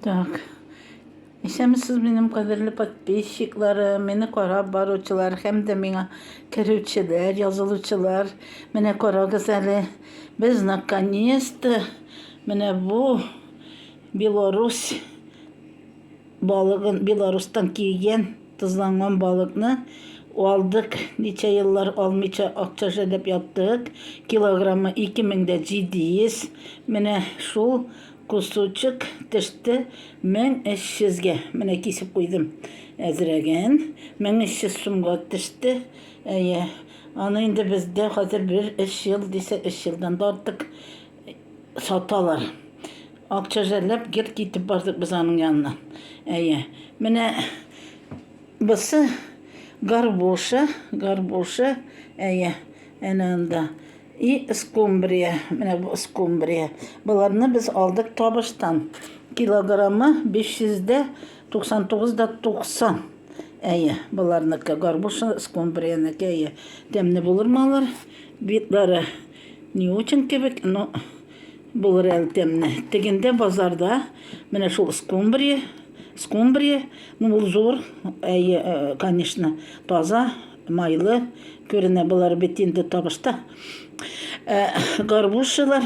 Так. Ишемisiz benim kadarıyla подписчикларым, meni karab baruvchilar hem de menga kiruvchilar, yazıluvchilar. Meni karagız әле. Biz наконец-то meni bu Belarus balığın Belarus'tan kiygen tuzlangan balıkны aldık. Neçe yıllar almıça akça jelep yaptık. Kilogramı 2700. Meni şul kusuçuk tişti 1300'ge. Meni kesip koydum әзіреген. 1300 сумга tişti. Onu indi bizde hazır bir 3 yıl dese 3 yıldan da artık satalar. Akça jelep gitip bardık biz onun yanına. Meni bısı горбуша, enanda. Скумбрия, mene bu скумбрия. Bunlarını biz aldık tabıştan. Kilogramı 500'de 99'da 90. Bunlarınki горбуша, скумбрияники. Temne bulur malır. Bitleri ne için kebek, no bulur el temne. Teginde pazarda mene şu скумбрия, ну бұл зор, конечно, таза, майлы, көріне бұлар беттенді табышта. Горбушалар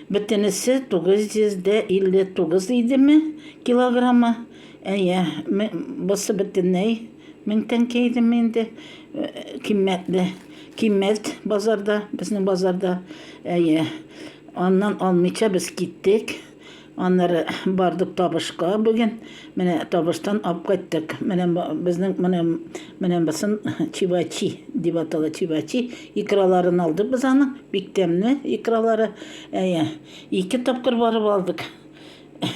беттенесі 959 еді ме килограммы. Бұсы беттеней 1000 теңге еді менде. Киммет базарда, біздің базарда. Ondan almayça biz gittik. Onları bardık tabışka bugün. Mene tabıştan alıp gittik. Menen basın çivachи, dip atalı çivachи. İkralarını aldık biz onun. Biktemli ikraları. 2 tapkır barıp aldık.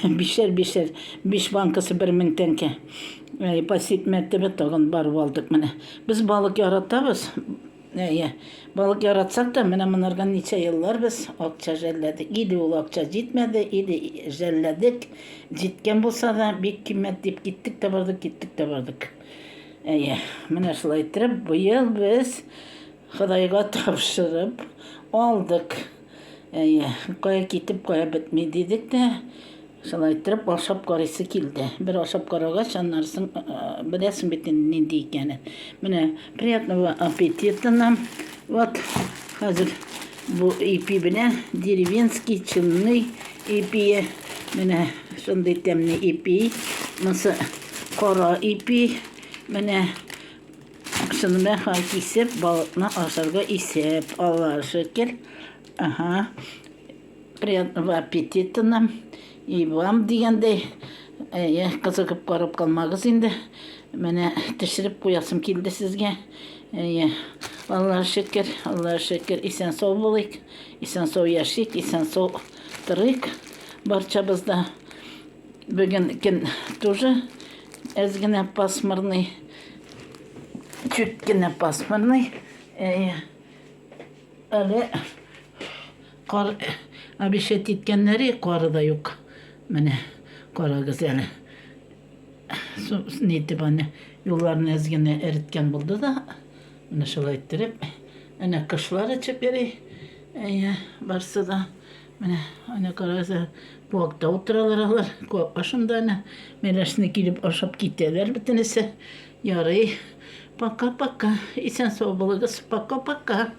Bişer. Biş bankası 1000 tenge. Pasit mertebe tağın barıp aldık mene. Biz balık yaratabız. Balık yaratsak da bunlarga neçe yıllar biz akça jelledik. İdi ol akça jitmedi, idi jelledik. Jitken bolsa da bek kimmet dep gittik de bardık. Mene şulay ettirip bu yıl biz Xudayga tapşırıp aldık. Koya gitip koya bitmey dedik de şulay ettirip aşap karısı kildi. Bir aşap karıga şanlarsın bilesin bitin ne diyeceğini. Mene приятного аппетита нам. Вот, hazır bu ipi bilen dеревенский çınlı ipi, mene şunday temli ipi, nasıl kara ipi, mene şunu ben kesip balıkla aşarga isep Allah'a şükür. Приятного аппетита нам и вам degende kızıkıp karıp kalmağız indi. Mene tişirip koyasım kildi sizge. Allah'a şükür, isen sağ bulayık, isen sağ yaşayık, isen sağ tırıyık. Barçabızda bugün тоже ezgine pasmırnı, çütkine pasmırnı. Öyle kar, abişet etkenleri karı da yok. Mene kara güzeli. Neydi bana yollarını ezgine eritken buldu da. Bunu şöyle ettirip, kışlar açıp yeri, varsa da, kararsa bu vakta oturalır, koyup başında, meleşine girip aşıp gittiler bitinisi, yarayı, paka, isen soğuk buluguz, paka.